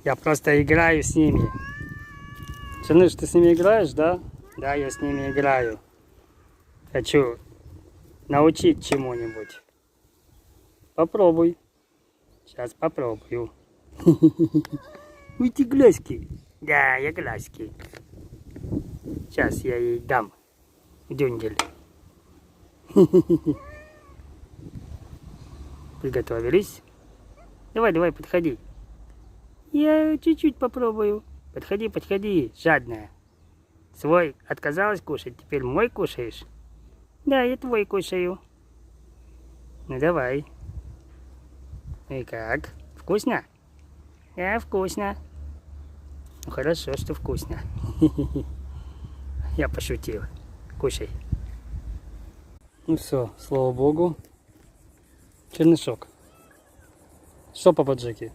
Я просто играю с ними. Черныш, ты с ними играешь, да? Да, я с ними играю. Хочу научить чему-нибудь. Попробуй. Сейчас попробую. Уй, ты глазки. Да, я глазки. Сейчас я ей дам. Дюндель. Приготовились? Давай, давай, подходи. Я чуть-чуть попробую. Подходи, подходи, жадная. Свой отказалась кушать, теперь мой кушаешь? Да, я твой кушаю. Ну давай. И как? Вкусно? Да, вкусно. Ну хорошо, что вкусно. Я пошутил. Кушай. Ну все, слава богу. Чернышок. Что, папа Джеки?